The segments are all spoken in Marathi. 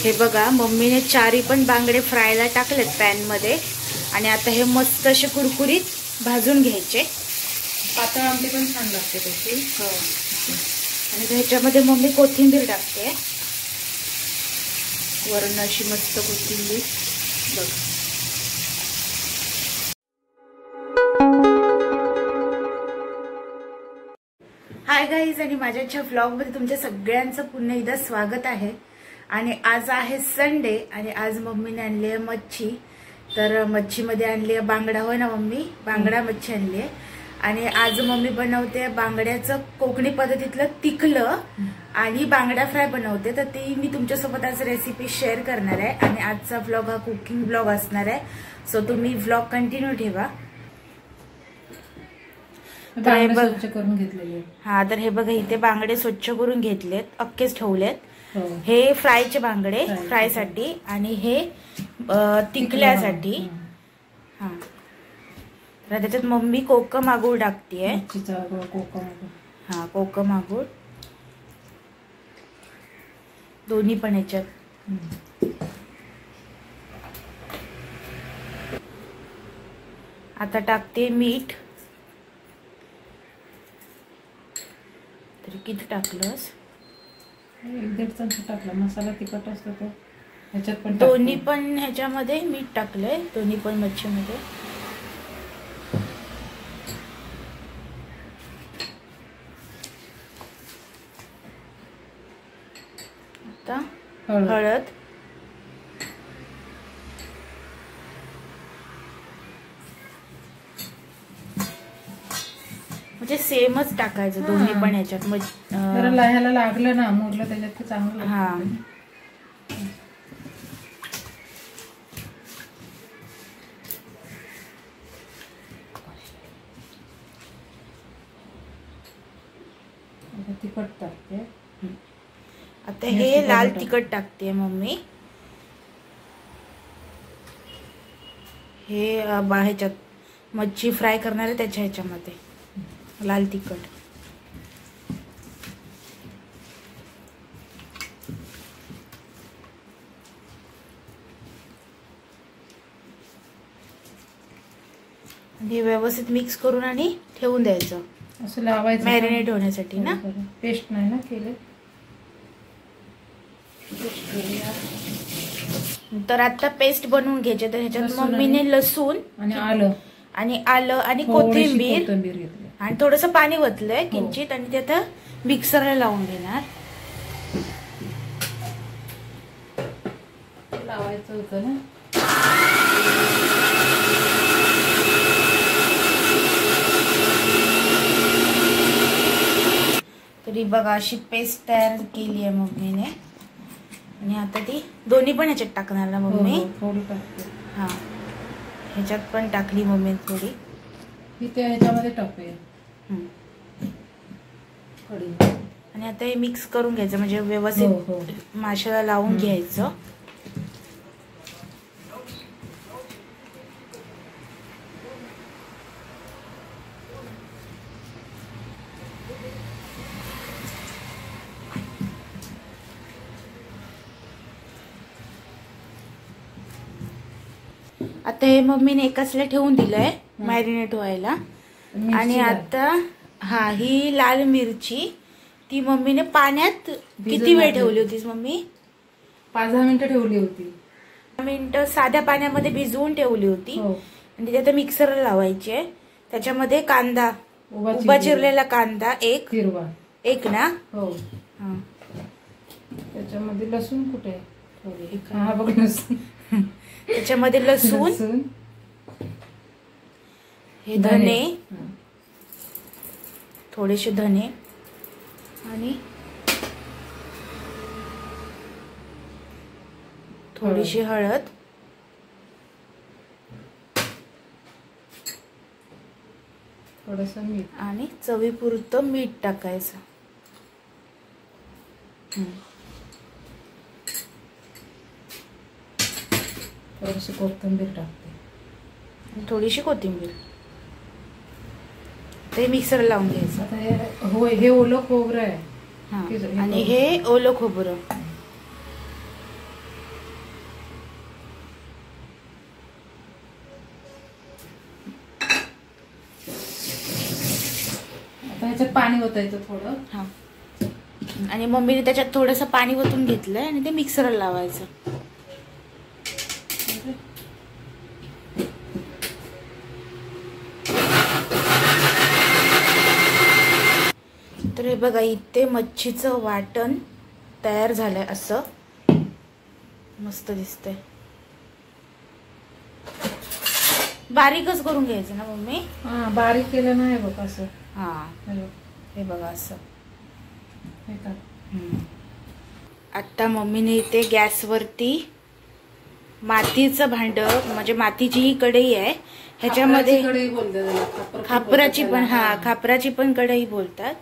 हे बघा मम्मीने चारी पण बांगडे फ्रायला टाकलेत पॅन मध्ये आणि आता हे मस्त असे कुरकुरीत भाजून घ्यायचे। पातळ आमटी पण छान लागते त्याची। हो आणि ह्याच्यामध्ये मम्मी कोथिंबीर टाकते, वरून अशी मस्त कोथिंबीर बघ। हाय गाईज आणि माझ्या व्लॉग मध्ये तुमच्या सगळ्यांचं पुन्हा एकदा स्वागत आहे। आणि आज आहे संडे आणि आज मम्मीने आणली आहे मच्छी। तर मच्छीमध्ये आणली आहे बांगडा, होय ना मम्मी? बांगडा मच्छी आणली आहे आणि आज मम्मी बनवते बांगड्याचं कोकणी पद्धतीतलं तिखलं आणि बांगडा फ्राय बनवते। तर ती मी तुमच्यासोबत आज रेसिपी शेअर करणार आहे आणि आजचा व्लॉग हा कुकिंग व्लॉग असणार आहे, सो तुम्ही व्लॉग कंटिन्यू ठेवा। स्वच्छ करून घेतलेले। हा तर हे बघा इथे बांगडे स्वच्छ करून घेतलेत, अख्खेच ठेवलेत। हे फ्रायचे बांगडे, फ्रायसाठी आणि हे तिखल्यासाठी। हा तर त्याच्यात मम्मी कोकम आगूळ टाकतीये। हा कोकम आगूळ दोन्ही पण याच्यात। आता टाकते मीठ। तरी किती टाकलंस? 1.5 चमचा टाकला। मसाला तिखट असतो तो ह्याच्यात पण दोन्ही पण ह्याच्यामध्ये मीठ टाकलंय, दोन्ही पण मच्छीमध्ये। आता हळद, म्हणजे सेमच टाकायचं दोन्ही पण ह्याच्यात। जरा ह्याला लागलं ना मुरलं त्याच्यात चांगलं। हा तिखट टाकते। आता हे लाल तिखट टाकते मम्मी। हे ह्याच्यात मच्छी फ्राय करणार आहे त्याच्या ह्याच्यामध्ये लाल तिखट। हे व्यवस्थित मिक्स करून आणि ठेवून द्यायचं, असं लावायचं मॅरिनेट होण्यासाठी ना। पेस्ट नाही ना केले तर आता पेस्ट बनवून घ्यायचे। तर ह्याच्यात मम्मीने लसूण आणि आलं आणि कोथिंबीर आणि थोडस पाणी ओतलंय किंचित आणि ते आता मिक्सरला लावून घेणार। लावायचं होतं ना। तरी बघा अशी पेस्ट तयार केली आहे मम्मीने आणि आता ती दोन्ही पण ह्याच्यात टाकणार ना मम्मी? थोडी टाकते। हा ह्याच्यात पण टाकली मम्मी थोडी। इथे ह्याच्यामध्ये टाकूया आणि आता हे मिक्स करून घ्यायचं, म्हणजे व्यवस्थित माशाला लावून घ्यायचं। आता हे मम्मीने एकाचला ठेवून दिलंय मॅरिनेट व्हायला। आणि आता हा ही लाल मिरची ती मम्मीने पाण्यात किती वेळ ठेवली होतीस मम्मी? 5-10 मिनिटं ठेवली होती। 5 मिनिटं साध्या पाण्यामध्ये भिजवून ठेवली होती आणि आता मिक्सरला लावायची आहे। त्याच्यामध्ये कांदा, उभा चिरलेला कांदा एक ना। हो त्याच्यामध्ये लसूण कुठे? हा बघ लसूण। त्याच्यामध्ये लसूण, हे धने, थोडेसे धने आणि थोडीशी हळद, थोडंसं मीठ आणि चवीपुरतं मीठ टाकायचं। थोडीशी कोथिंबीर टाकते, थोडीशी कोथिंबीर। ते मिक्सर लावून घ्यायचं। आता हे ओलं खोबरं आहे आणि हे ओलं खोबरं ह्याच्यात पाणी ओतायचं थोडं. हा, आणि मम्मीने त्याच्यात थोडंसं पाणी ओतून घेतलंय आणि ते मिक्सरला लावायचं. तर हे बघा, इथे मच्छीचं वाटण तयार झालंय. असं मस्त दिसतंय. बारीकच करून घ्यायचं ना मम्मी? हा, बारीक केलं नाही बघ असं. हा, हे बघा असं. आता मम्मीने इथे गॅसवरती मातीचं भांड, म्हणजे मातीची ही कढई आहे, ह्याच्यामध्ये खापराची पण, हा खापराची पण कढई बोलतात.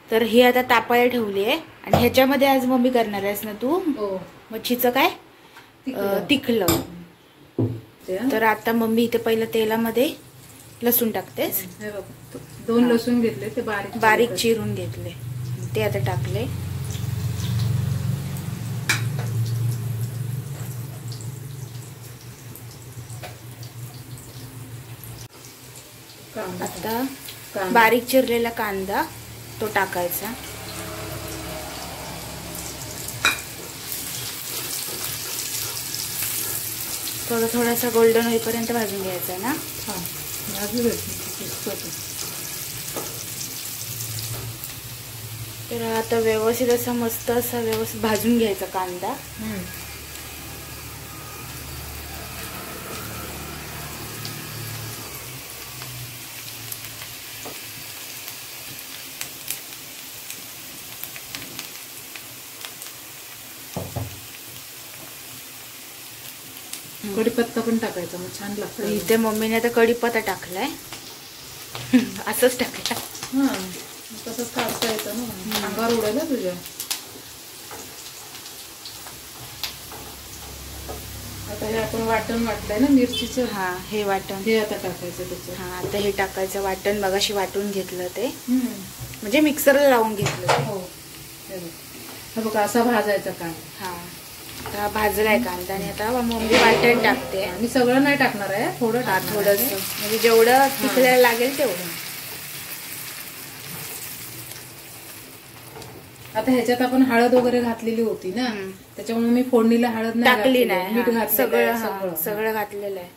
तर ही आता तापायला ठेवली आहे आणि ह्याच्यामध्ये आज मम्मी करणार आहेस ना तू मच्छीचं काय तिखलं. तर आता मम्मी इथे पहिलं तेलामध्ये लसूण टाकतेस. 2 लसूण घेतले, ते बारीक चिरून घेतले, ते आता टाकले. आता बारीक चिरलेला कांदा तो टाकायचा. थोडासा गोल्डन होईपर्यंत भाजून घ्यायचा ना. तर आता व्यवस्थित असं मस्त असं व्यवस्थित भाजून घ्यायचा कांदा. कढीपत्ता पण टाकायचा, मग छान लागतं. इथे मम्मीने आता कढीपत्ता टाकलाय. असंच टाकला. हा, तसंच काढता येतं ना, अंगावर उडायला तुझ्या. आता हे आपण वाटण वाटलंय ना मिरचीचं. हा, हे वाटण हे आता टाकायचं त्याच्यात. हा, आता हे टाकायचं वाटण. मगाशी वाटून घेतलं ते, म्हणजे मिक्सरला लावून घेतलं. हो, हे बघा असा भाजायचा कांदा. हा, आता भाजलाय कांदा आणि आता मम्मी वाटण टाकते. आणि सगळं नाही टाकणार आहे, थोडं. हा, थोडंसं, म्हणजे जेवढं तिखल्याला लागेल तेवढं. आता ह्याच्यात आपण हळद वगैरे घातलेली होती ना, त्याच्यामुळे मी फोडणीला हळद टाकली नाही. मीठ घातलं, सगळं घातलेलं आहे.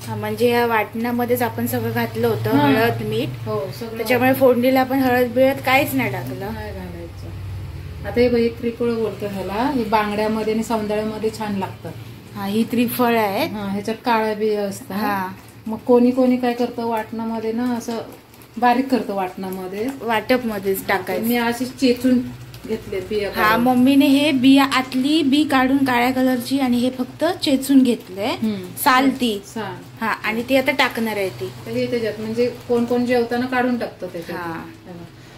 हा, म्हणजे या वाटणामध्येच आपण सगळं घातलं होतं, हळद मीठ. हो, त्याच्यामुळे फोडणीला आपण हळद बिळद काहीच नाही टाकलं. नाही घालायचं. आता हे त्रिफळ बोलतो ह्याला. हे बांगड्यामध्ये आणि सौंदळ्यामध्ये छान लागतात. हा, ही त्रिफळ आहे. ह्याच्यात काळ्या बिया असतात. हा, मग कोणी काय करतं वाटणामध्ये ना, असं बारीक करतं वाटणामध्ये, वाटप मध्येच टाकायचं. मी अशी चेचून घेतले बिया. हा, मम्मीने हे बिया, आतली बी काढून काळ्या कलरची, आणि हे फक्त चेचून घेतलंय, साल ती. हा, आणि ती आता टाकणार आहे ती त्याच्यात. म्हणजे कोण जेवताना काढून टाकतं त्याच्यात.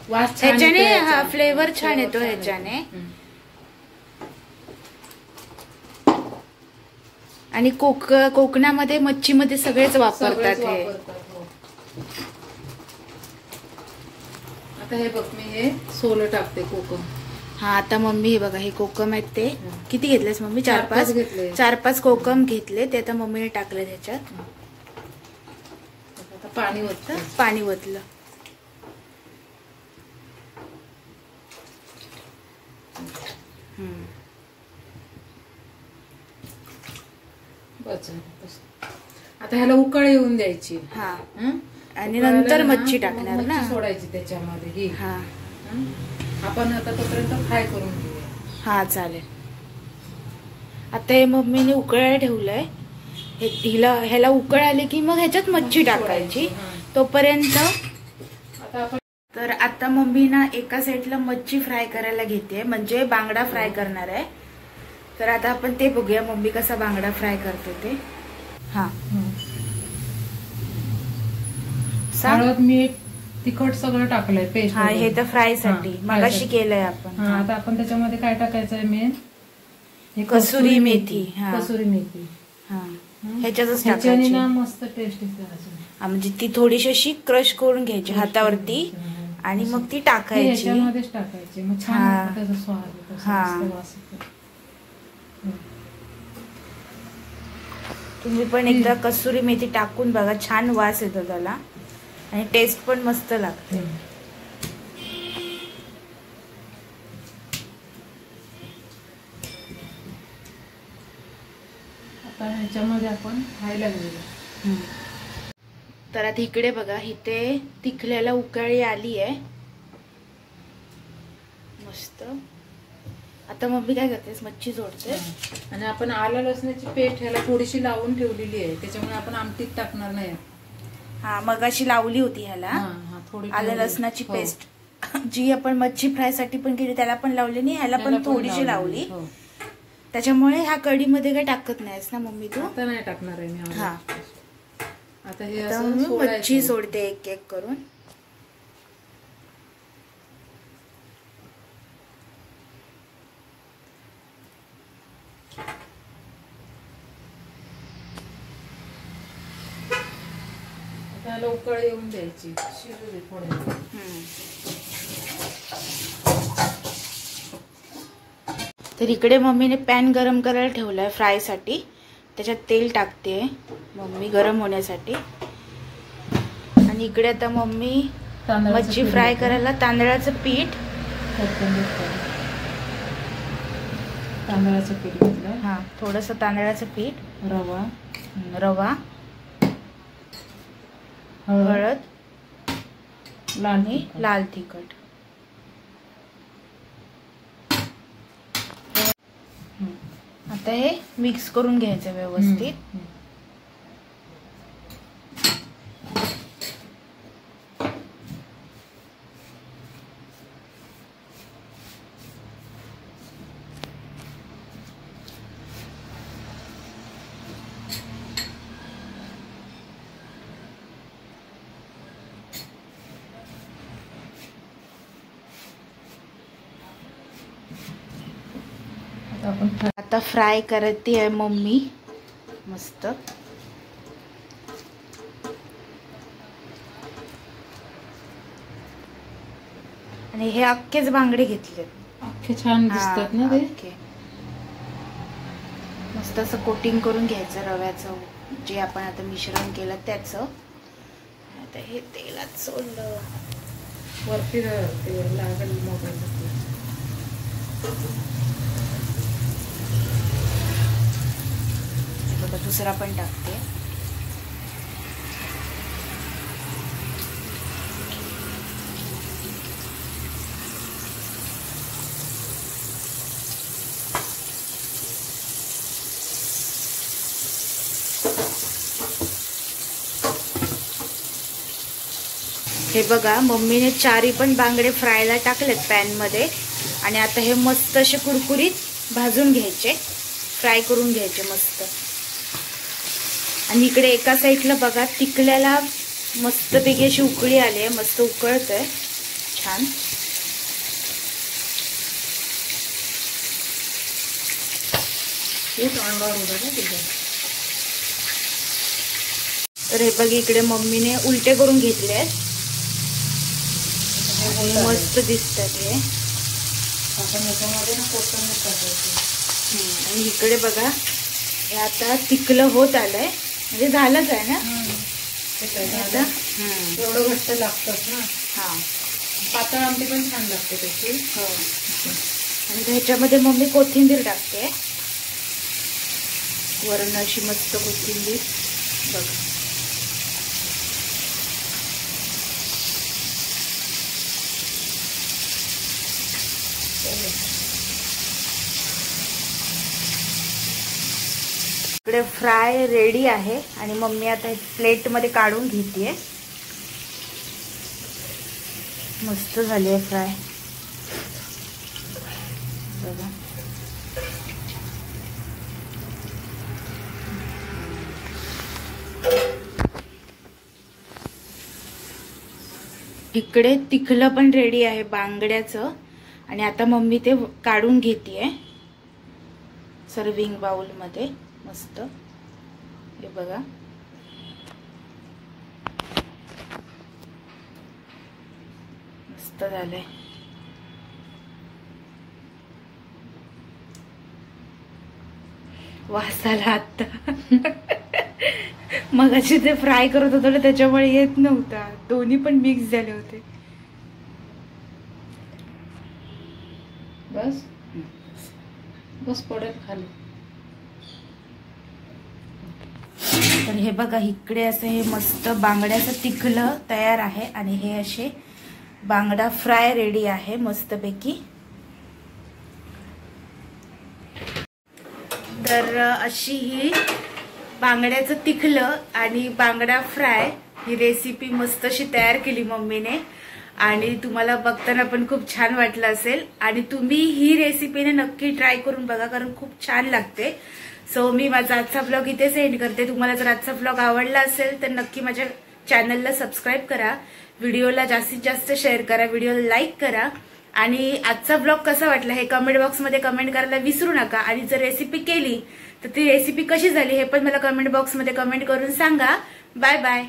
वास ह्याच्याने, हा, फ्लेवर छान येतो ह्याच्याने. आणि कोकणामध्ये मच्छीमध्ये सगळेच वापरतात हे. आता हे बघ, मी हे सोलं टाकते, कोकम. हा, आता मम्मी हे बघा, हे कोकम आहेत ते. किती घेतलेस मम्मी? 4-5 कोकम घेतले. ते आता मम्मीने टाकले त्याच्यात. आता पाणी ओतलं. आता ह्याला उकळ येऊन द्यायची. हा, आणि नंतर मच्छी टाकणार ना, सोडायची त्याच्यामध्ये. हा, आपण आता तोपर्यंत फ्राय करून घेऊया. हा, चालेल. आता हे मम्मीने उकळायला ठेवलंय. ह्याला उकळ आले की मग ह्याच्यात मच्छी टाकायची. तोपर्यंत तर आता मम्मी ना एका साईडला मच्छी फ्राय करायला घेते, म्हणजे बांगडा फ्राय करणार आहे. तर आता आपण ते बघूया मम्मी कसा बांगडा फ्राय करते ते. हा, हळद मीठ तिखट सगळं टाकलंय पेस्ट. हा, हे तर फ्राय साठी मगाशी केलंय आपण. आता आपण त्याच्यामध्ये काय टाकायचंय मेन? कसुरी मेथी. कसुरी मेथी. हा, ह्याच्यातच टाकायची ना, मस्त टेस्ट येते. हा, म्हणजे ती थोडीशी अशी क्रश करून घ्यायची हातावरती आणि मग ती टाकायची. ह्याच्यामध्येच टाकायची, मग छान त्याचा स्वाद येतो. तुम्ही पण एकदा कसुरी मेथी टाकून बघा, छान वास येतो त्याला आणि टेस्ट पण मस्त लागते. आता ह्याच्यामध्ये आपण खायला घेऊया. तर आता इकडे बघा, इथे तिखल्याला उकळी आली आहे मस्त. आता मम्मी काय करतेस, मच्छी जोडते. आणि आपण आलं लसणाची पेस्ट ह्याला थोडीशी लावून ठेवलेली आहे, त्याच्यामुळे आपण आमटीत टाकणार नाही. हा, मगाशी लावली होती ह्याला आलं लसणाची पेस्ट, जी आपण मच्छी फ्राय साठी पण केली त्याला पण लावली नाही, ह्याला पण थोडीशी लावली. त्याच्यामुळे ह्या कढीमध्ये काय टाकत नाहीस ना मम्मी तू? आता नाही टाकणार आहे मी. हा, आता हे मच्छी सोडते एक एक करून. त्याला उकळ येऊन द्यायची, शिजू दे थोडं. तर इकडे मम्मीने पॅन गरम करायला ठेवलाय फ्राय साठी. त्याच्यात तेल टाकते मम्मी गरम होण्यासाठी. आणि इकडे आता मम्मी मच्छी फ्राय करायला तांदळाचं पीठ घेतलं. हा, थोडस तांदळाचं पीठ, रवा, हळद, लाल तिखट. आता हे मिक्स करून घ्यायचं व्यवस्थित. आता फ्राय करते आहे मम्मी मस्त. आणि हे अख्खेच बांगडे घेतले, अख्खे छान दिसतात ना ते. मस्त असं कोटिंग करून घ्यायचं रव्याचं, जे आपण आता मिश्रण केलं त्याचं. आता हे तेलात सोडलं, वरती लागेल मोबाईल. दुसरा पण टाकते. हे बघा, मम्मीने चारी पण बांगडे फ्रायला टाकलेत पॅन मध्ये. आणि आता हे मस्त असे कुरकुरीत भाजून घ्यायचे, फ्राय करून घ्यायचे मस्त. आणि इकडे एका साईडला बघा, तिखल्याला मस्तपैकी अशी उकळी आली आहे, मस्त उकळतंय छान. तर हे बघ, इकडे मम्मीने उलटे करून घेतले आहेत, मस्त दिसतात हे. आणि इकडे बघा, हे आता तिखलं होत आलंय, म्हणजे झालंच आहे ना आता. एवढं घट्ट लागतात ना. हा, पातळ आमटी पण छान लागते त्याची. हो. आणि ह्याच्यामध्ये मम्मी कोथिंबीर टाकते वरण, अशी मस्त कोथिंबीर बघ. इकडे फ्राय रेडी आहे आणि मम्मी आता प्लेट मध्ये काढून घेते. मस्त झाली आहे फ्राय बघा. इकडे तिखलं पण रेडी आहे बांगड्याचं. आणि आता मम्मी ते काढून घेते सर्विंग बाउल मध्ये मस्त. हे बघा, मस्त झालंय. वास आला आता. मगाशी ते फ्राय करत होतो ना त्याच्यामुळे येत नव्हता, दोन्ही पण मिक्स झाले होते. बस बस पडेल खाली. तर हे बघा इकडे असं हे मस्त बांगड्याचं तिखलं तयार आहे आणि हे असे बांगडा फ्राय रेडी आहे मस्तपैकी. तर अशी ही बांगड्याचं तिखलं आणि बांगडा फ्राय ही रेसिपी मस्त अशी तयार केली मम्मीने आणि तुम्हाला बघताना पण खूप छान वाटलं असेल आणि तुम्ही ही रेसिपीने नक्की ट्राय करून बघा कारण खूप छान लागते. सो मी माझा आजचा ब्लॉग इथेच एंड करते. तुम्हाला जर आजचा ब्लॉग आवडला असेल तर नक्की माझ्या चॅनलला सबस्क्राईब करा, व्हिडिओला जास्तीत जास्त शेअर करा, व्हिडिओला लाईक करा आणि आजचा ब्लॉग कसा वाटला हे कमेंट बॉक्समध्ये कमेंट करायला विसरू नका. आणि जर रेसिपी केली तर ती रेसिपी कशी झाली हे पण मला कमेंट बॉक्समध्ये कमेंट करून सांगा. Bye bye.